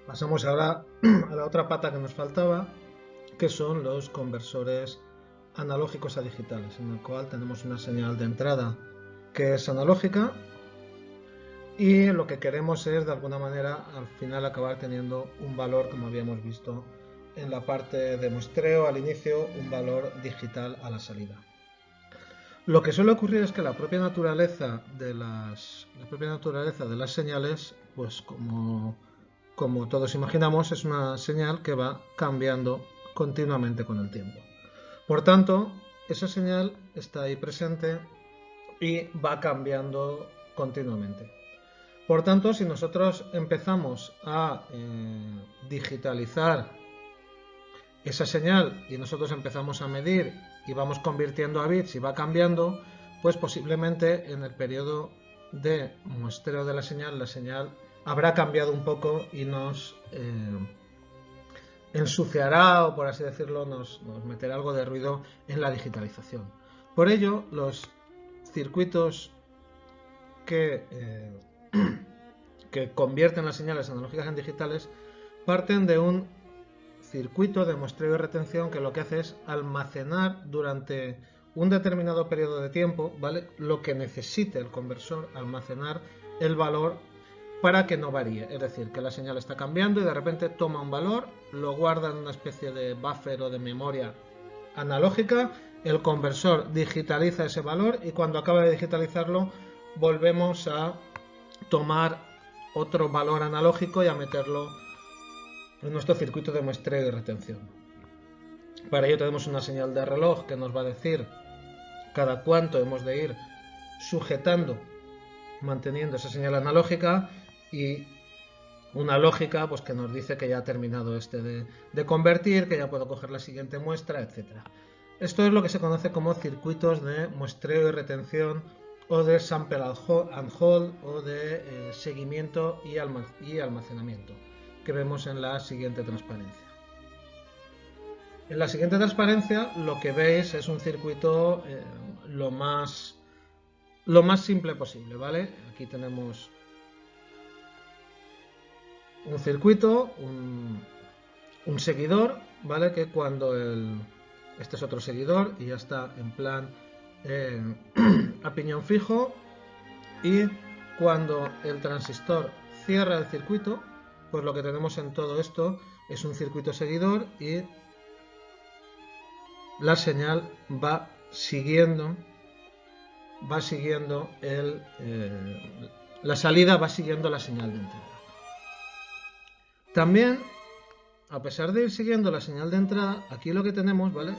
Pasamos ahora a la otra pata que nos faltaba, que son los conversores analógicos a digitales, en el cual tenemos una señal de entrada que es analógica y lo que queremos es de alguna manera al final acabar teniendo un valor, como habíamos visto en la parte de muestreo al inicio, un valor digital a la salida. Lo que suele ocurrir es que la propia naturaleza de las señales, pues como todos imaginamos, es una señal que va cambiando continuamente con el tiempo. Por tanto, esa señal está ahí presente y va cambiando continuamente. Por tanto, si nosotros empezamos a digitalizar esa señal y nosotros empezamos a medir y vamos convirtiendo a bits y va cambiando, pues posiblemente en el periodo de muestreo de la señal habrá cambiado un poco y nos ensuciará, o por así decirlo, nos meterá algo de ruido en la digitalización. Por ello, los circuitos que convierten las señales analógicas en digitales parten de un circuito de muestreo y retención que lo que hace es almacenar durante un determinado periodo de tiempo, ¿vale?, lo que necesite el conversor, almacenar el valor para que no varíe. Es decir, que la señal está cambiando y de repente toma un valor, lo guarda en una especie de buffer o de memoria analógica, el conversor digitaliza ese valor y cuando acaba de digitalizarlo volvemos a tomar otro valor analógico y a meterlo en nuestro circuito de muestreo y retención. Para ello tenemos una señal de reloj que nos va a decir cada cuánto hemos de ir sujetando, manteniendo esa señal analógica, y una lógica pues que nos dice que ya ha terminado de convertir, que ya puedo coger la siguiente muestra, etc. Esto es lo que se conoce como circuitos de muestreo y retención, o de sample and hold, o de seguimiento y almacenamiento, que vemos en la siguiente transparencia. En la siguiente transparencia lo que veis es un circuito lo más simple posible, ¿vale? Aquí tenemos un circuito, un seguidor, ¿vale? Que cuando este es otro seguidor y ya está en plan a piñón fijo, y cuando el transistor cierra el circuito, pues lo que tenemos en todo esto es un circuito seguidor y la señal va siguiendo la salida va siguiendo la señal de entrada. También, a pesar de ir siguiendo la señal de entrada, aquí lo que tenemos, ¿vale?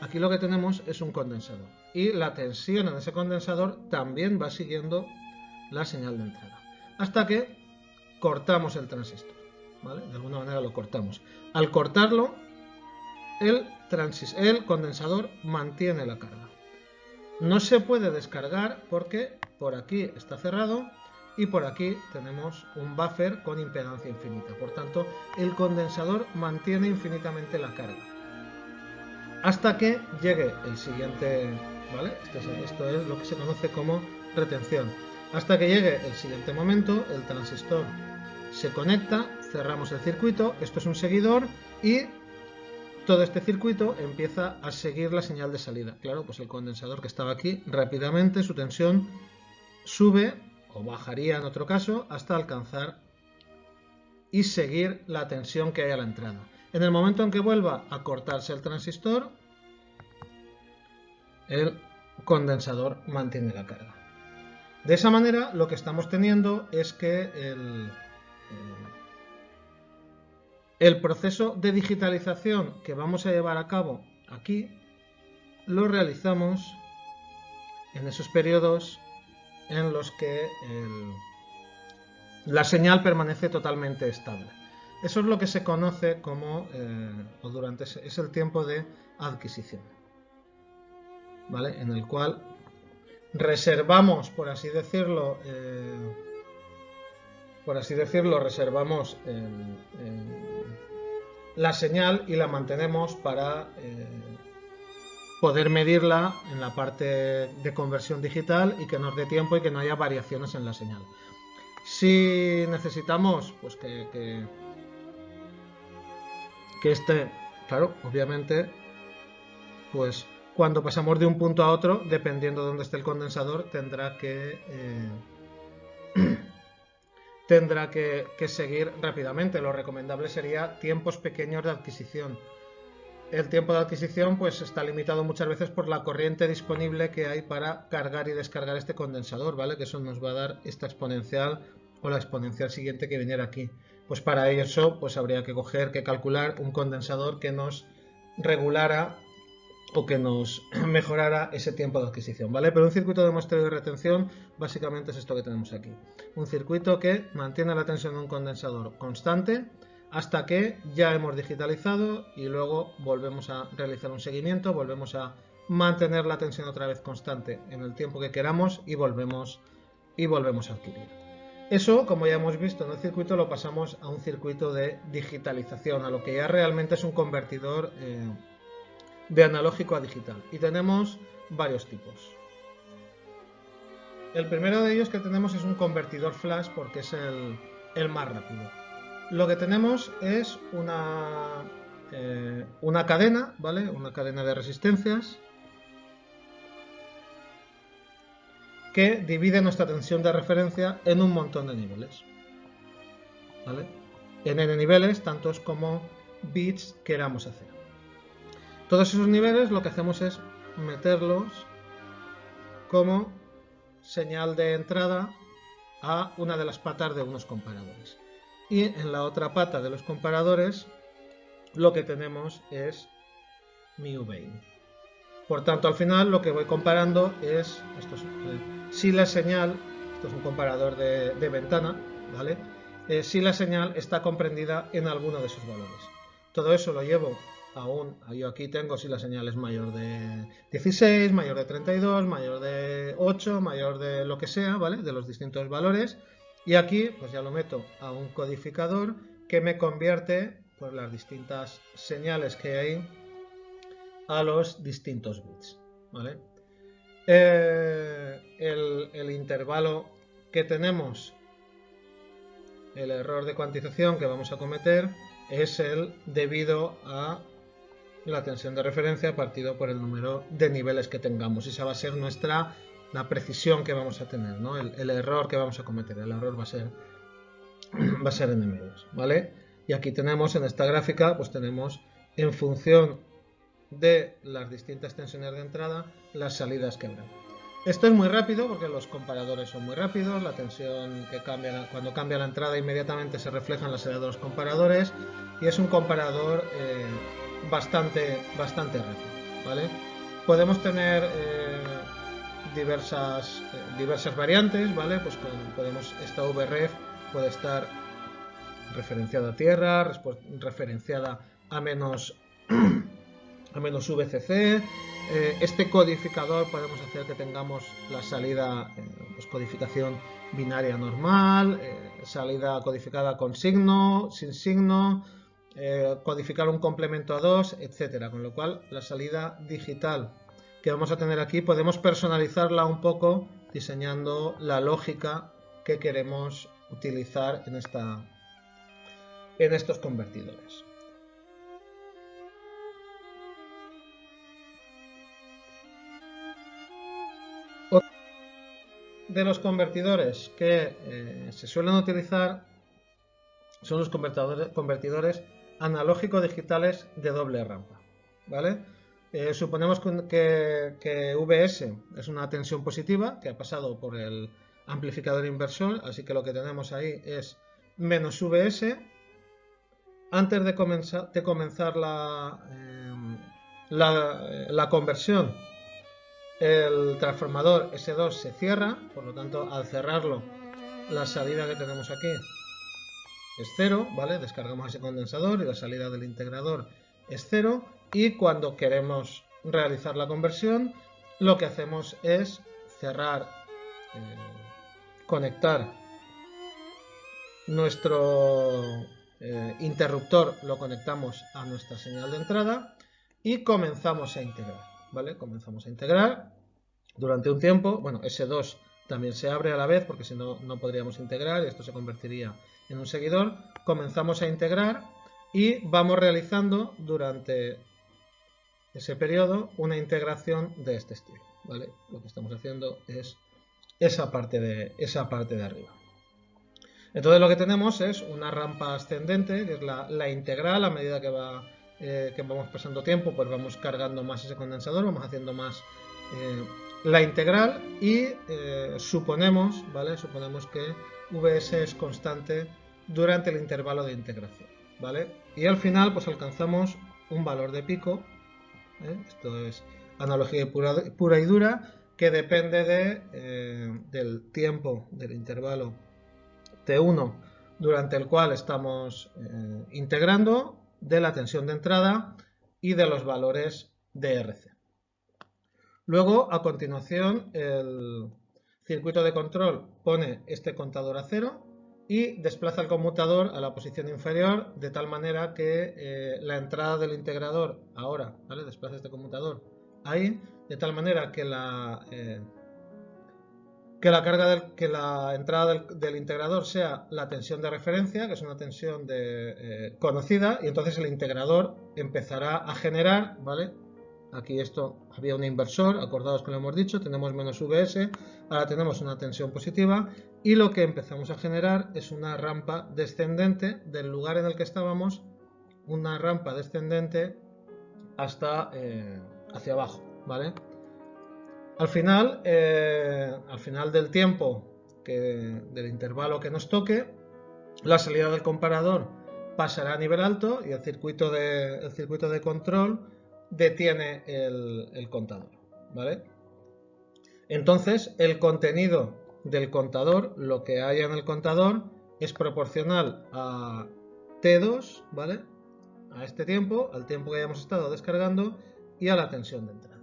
Aquí lo que tenemos es un condensador y la tensión en ese condensador también va siguiendo la señal de entrada hasta que cortamos el transistor, ¿vale? De alguna manera lo cortamos. Al cortarlo, el condensador mantiene la carga. No se puede descargar porque por aquí está cerrado y por aquí tenemos un buffer con impedancia infinita. Por tanto, el condensador mantiene infinitamente la carga hasta que llegue el siguiente, ¿vale? Esto es lo que se conoce como retención. Hasta que llegue el siguiente momento, el transistor se conecta, cerramos el circuito, esto es un seguidor y todo este circuito empieza a seguir la señal de salida. Claro, pues el condensador que estaba aquí, rápidamente su tensión sube o bajaría en otro caso hasta alcanzar y seguir la tensión que hay a la entrada. En el momento en que vuelva a cortarse el transistor, el condensador mantiene la carga. De esa manera lo que estamos teniendo es que el proceso de digitalización que vamos a llevar a cabo aquí lo realizamos en esos periodos en los que la señal permanece totalmente estable. Eso es lo que se conoce como, es el tiempo de adquisición, ¿vale? En el cual reservamos, por así decirlo, reservamos la señal y la mantenemos para poder medirla en la parte de conversión digital y que nos dé tiempo y que no haya variaciones en la señal. Si necesitamos, pues que esté, claro, obviamente, pues cuando pasamos de un punto a otro, dependiendo de dónde esté el condensador, tendrá que seguir rápidamente. Lo recomendable sería tiempos pequeños de adquisición. El tiempo de adquisición pues está limitado muchas veces por la corriente disponible que hay para cargar y descargar este condensador, ¿vale? Que eso nos va a dar esta exponencial o la exponencial siguiente que viniera aquí. Pues para eso pues habría que calcular un condensador que nos regulara o que nos mejorara ese tiempo de adquisición, ¿vale? Pero un circuito de muestreo y retención básicamente es esto que tenemos aquí. Un circuito que mantiene la tensión de un condensador constante hasta que ya hemos digitalizado y luego volvemos a realizar un seguimiento, volvemos a mantener la tensión otra vez constante en el tiempo que queramos y volvemos a adquirir. Eso, como ya hemos visto en el circuito, lo pasamos a un circuito de digitalización, a lo que ya realmente es un convertidor de analógico a digital. Y tenemos varios tipos. El primero de ellos que tenemos es un convertidor flash porque es el más rápido. Lo que tenemos es una cadena, ¿vale? Una cadena de resistencias que divide nuestra tensión de referencia en un montón de niveles, ¿vale? En n niveles, tantos como bits queramos hacer. Todos esos niveles lo que hacemos es meterlos como señal de entrada a una de las patas de unos comparadores. Y en la otra pata de los comparadores lo que tenemos es mi Vain. Por tanto, al final lo que voy comparando es, si la señal, esto es un comparador de ventana, ¿vale? Si la señal está comprendida en alguno de esos valores. Todo eso lo llevo yo aquí tengo si la señal es mayor de 16, mayor de 32, mayor de 8, mayor de lo que sea, ¿vale? De los distintos valores. Y aquí pues ya lo meto a un codificador que me convierte pues, las distintas señales que hay a los distintos bits, ¿vale? El intervalo que tenemos, el error de cuantización que vamos a cometer es el debido a la tensión de referencia partido por el número de niveles que tengamos. Esa va a ser la precisión que vamos a tener, ¿no? El error que vamos a cometer. El error va a ser n medios, ¿vale? Y aquí tenemos en esta gráfica, pues tenemos en función de las distintas tensiones de entrada las salidas que habrá. Esto es muy rápido porque los comparadores son muy rápidos, la tensión que cambia cuando cambia la entrada inmediatamente se refleja en la salida de los comparadores y es un comparador bastante rápido, ¿vale? Podemos tener diversas variantes, ¿vale? Pues esta VREF puede estar referenciada a tierra, referenciada a menos VCC. Este codificador podemos hacer que tengamos la salida, pues codificación binaria normal, salida codificada con signo, sin signo, codificar un complemento a 2, etcétera. Con lo cual, la salida digital que vamos a tener aquí podemos personalizarla un poco diseñando la lógica que queremos utilizar en estos convertidores. De los convertidores que se suelen utilizar son los convertidores analógico-digitales de doble rampa, ¿vale? Suponemos que VS es una tensión positiva que ha pasado por el amplificador inversor, así que lo que tenemos ahí es menos VS. Antes de comenzar la conversión, el transformador S2 se cierra, por lo tanto, al cerrarlo, la salida que tenemos aquí es 0, ¿vale? Descargamos ese condensador y la salida del integrador es 0. Y cuando queremos realizar la conversión, lo que hacemos es cerrar, conectar nuestro interruptor, lo conectamos a nuestra señal de entrada y comenzamos a integrar, ¿vale? Comenzamos a integrar durante un tiempo. Bueno, S2 también se abre a la vez, porque si no, no podríamos integrar y esto se convertiría en un seguidor. Comenzamos a integrar y vamos realizando durante ese periodo una integración de este estilo, ¿vale? Lo que estamos haciendo es esa parte de arriba. Entonces lo que tenemos es una rampa ascendente, que es la integral. A medida que vamos pasando tiempo, pues vamos cargando más ese condensador, vamos haciendo más la integral y suponemos, ¿vale? Suponemos que Vs es constante durante el intervalo de integración, ¿vale? Y al final pues alcanzamos un valor de pico, esto es analogía pura y dura, que depende del tiempo del intervalo T1 durante el cual estamos integrando, de la tensión de entrada y de los valores de RC. Luego, a continuación, el circuito de control pone este contador a 0 y desplaza el conmutador a la posición inferior, de tal manera que la entrada del integrador ahora, ¿vale? Desplaza este conmutador ahí, de tal manera que la entrada del integrador sea la tensión de referencia, que es una tensión conocida, y entonces el integrador empezará a generar, ¿vale? Aquí esto había un inversor, acordaos que lo hemos dicho, tenemos menos Vs, ahora tenemos una tensión positiva y lo que empezamos a generar es una rampa descendente del lugar en el que estábamos, una rampa descendente hasta hacia abajo, ¿vale? Al final del tiempo del intervalo que nos toque, la salida del comparador pasará a nivel alto y el circuito de control detiene el contador, ¿vale? Entonces, el contenido del contador, lo que haya en el contador, es proporcional a T2, ¿vale? A este tiempo, al tiempo que hayamos estado descargando y a la tensión de entrada.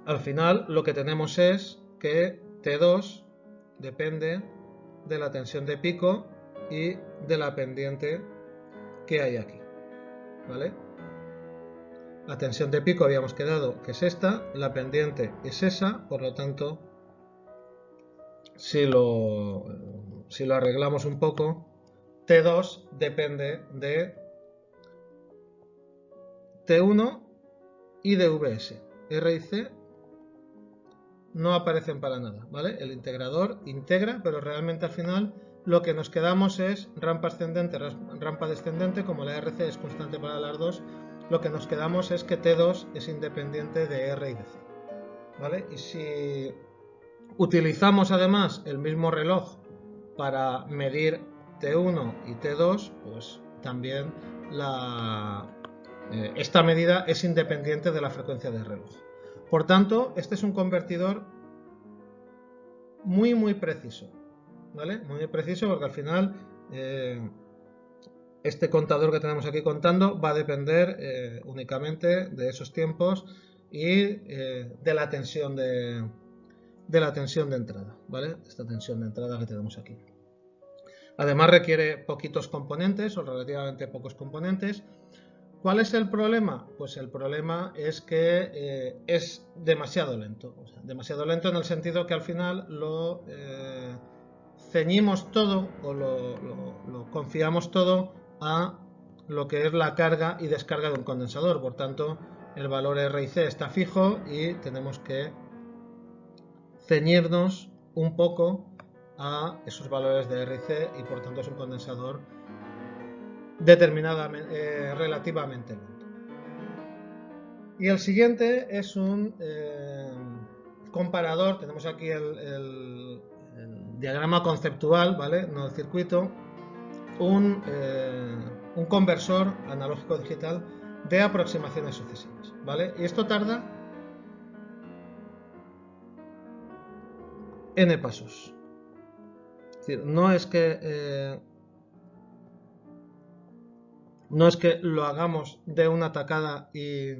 Al final, lo que tenemos es que T2 depende de la tensión de pico y de la pendiente que hay aquí, ¿vale? La tensión de pico habíamos quedado que es esta, la pendiente es esa, por lo tanto, si lo arreglamos un poco, T2 depende de T1 y de Vs. R y C no aparecen para nada, ¿vale? El integrador integra, pero realmente al final lo que nos quedamos es rampa ascendente, rampa descendente. Como la RC es constante para las dos, lo que nos quedamos es que T2 es independiente de R y de C, ¿vale? Y si utilizamos además el mismo reloj para medir T1 y T2, pues también esta medida es independiente de la frecuencia del reloj. Por tanto, este es un convertidor muy preciso, ¿vale? Muy preciso, porque al final este contador que tenemos aquí contando va a depender únicamente de esos tiempos y de la tensión de entrada, ¿vale? Esta tensión de entrada que tenemos aquí. Además requiere poquitos componentes o relativamente pocos componentes. ¿Cuál es el problema? Pues el problema es que es demasiado lento. O sea, demasiado lento en el sentido que al final lo ceñimos todo o lo confiamos todo a lo que es la carga y descarga de un condensador. Por tanto, el valor R y C está fijo y tenemos que ceñirnos un poco a esos valores de R y C, y por tanto es un condensador relativamente lento. Y el siguiente es un comparador. Tenemos aquí el diagrama conceptual, ¿vale? No el circuito. Un conversor analógico digital de aproximaciones sucesivas, ¿vale? Y esto tarda n pasos. Es decir, no es que lo hagamos de una tacada y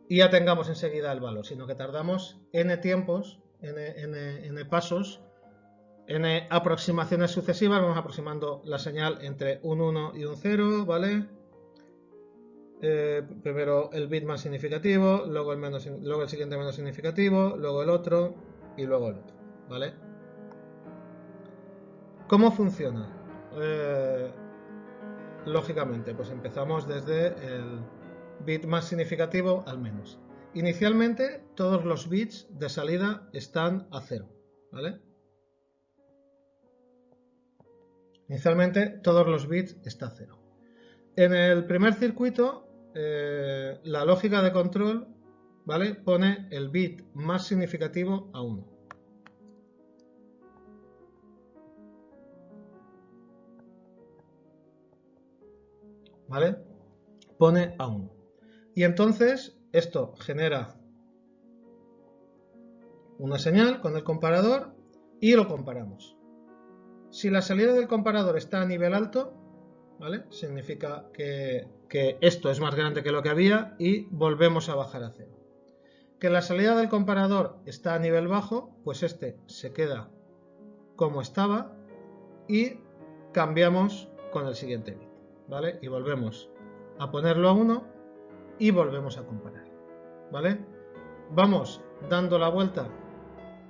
ya tengamos enseguida el valor, sino que tardamos n tiempos, n pasos, n aproximaciones sucesivas. Vamos aproximando la señal entre un 1 y un 0, ¿vale? primero el bit más significativo, luego el siguiente menos significativo, luego el otro y luego el otro, ¿vale? ¿Cómo funciona? Lógicamente, pues empezamos desde el bit más significativo al menos. Inicialmente, todos los bits de salida están a 0, ¿vale? Inicialmente, todos los bits están a 0. En el primer circuito, la lógica de control, ¿vale?, pone el bit más significativo a 1. ¿Vale? Pone a 1. Y entonces esto genera una señal con el comparador y lo comparamos. Si la salida del comparador está a nivel alto, ¿vale?, significa que esto es más grande que lo que había y volvemos a bajar a 0. Que la salida del comparador está a nivel bajo, pues este se queda como estaba y cambiamos con el siguiente bit, ¿vale? Y volvemos a ponerlo a 1 y volvemos a comparar, ¿vale? Vamos dando la vuelta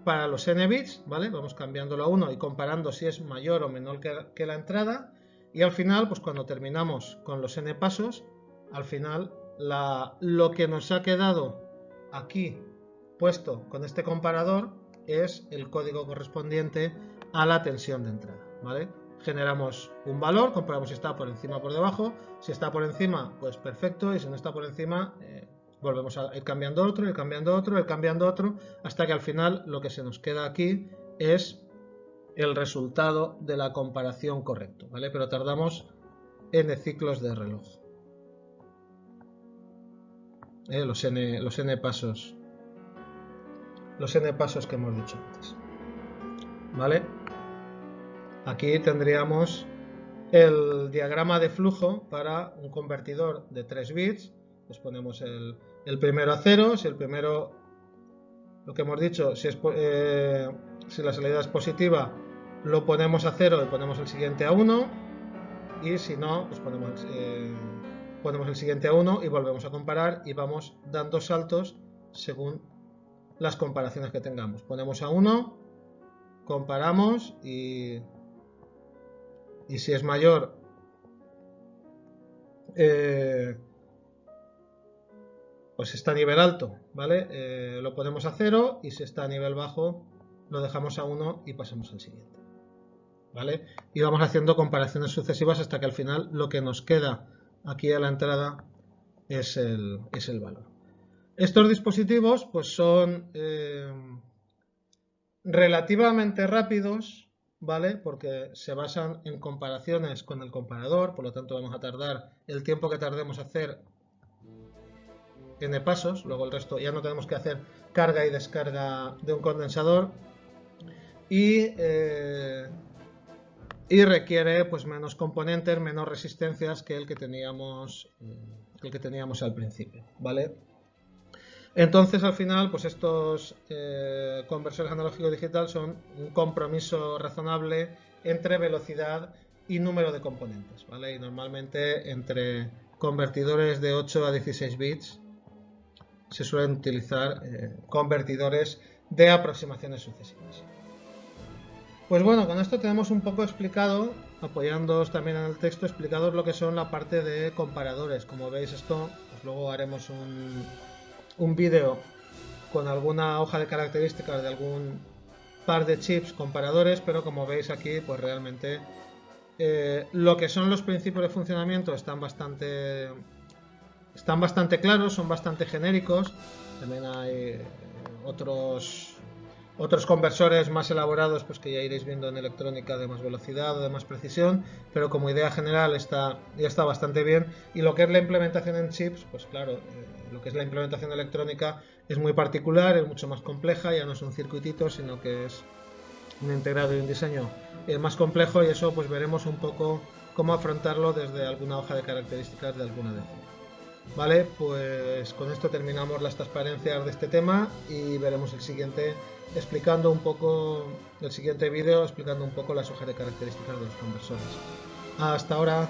para los n bits, ¿vale? Vamos cambiándolo a 1 y comparando si es mayor o menor que la entrada, y al final, pues cuando terminamos con los n pasos, al final lo que nos ha quedado aquí puesto con este comparador es el código correspondiente a la tensión de entrada, ¿vale? Generamos un valor, comparamos si está por encima o por debajo. Si está por encima, pues perfecto, y si no está por encima, volvemos a ir cambiando otro, ir cambiando otro, ir cambiando otro, hasta que al final lo que se nos queda aquí es el resultado de la comparación correcto, ¿vale? Pero tardamos n ciclos de reloj. Los n pasos. Los n pasos que hemos dicho antes, ¿vale? Aquí tendríamos el diagrama de flujo para un convertidor de 3 bits. Pues ponemos el primero a 0, si el primero, lo que hemos dicho, si la salida es positiva, lo ponemos a 0 y ponemos el siguiente a 1, y si no, pues ponemos el siguiente a 1 y volvemos a comparar y vamos dando saltos según las comparaciones que tengamos. Ponemos a 1, comparamos y si es mayor, pues está a nivel alto, ¿vale? Lo ponemos a 0, y si está a nivel bajo lo dejamos a 1 y pasamos al siguiente, ¿vale? Y vamos haciendo comparaciones sucesivas hasta que al final lo que nos queda aquí a la entrada es el valor. Estos dispositivos pues son relativamente rápidos, ¿vale? Porque se basan en comparaciones con el comparador, por lo tanto vamos a tardar el tiempo que tardemos a hacer n pasos, luego el resto ya no tenemos que hacer carga y descarga de un condensador, y requiere pues menos componentes, menos resistencias que el que teníamos al principio, ¿vale? Entonces al final pues estos conversores analógico-digital son un compromiso razonable entre velocidad y número de componentes, ¿vale? Y normalmente entre convertidores de 8 a 16 bits se suelen utilizar convertidores de aproximaciones sucesivas. Pues bueno, con esto tenemos un poco explicado, apoyándoos también en el texto, explicados lo que son la parte de comparadores. Como veis, esto pues luego haremos un vídeo con alguna hoja de características de algún par de chips comparadores, pero como veis aquí, pues realmente lo que son los principios de funcionamiento están bastante claros, son bastante genéricos. También hay otros conversores más elaborados, pues que ya iréis viendo en electrónica, de más velocidad o de más precisión, pero como idea general ya está bastante bien. Y lo que es la implementación en chips, pues claro, lo que es la implementación electrónica es muy particular, es mucho más compleja, ya no es un circuitito, sino que es un integrado y un diseño más complejo, y eso pues veremos un poco cómo afrontarlo desde alguna hoja de características de alguna DC. Vale, pues con esto terminamos las transparencias de este tema y veremos el siguiente vídeo explicando un poco las hojas de características de los conversores. Hasta ahora.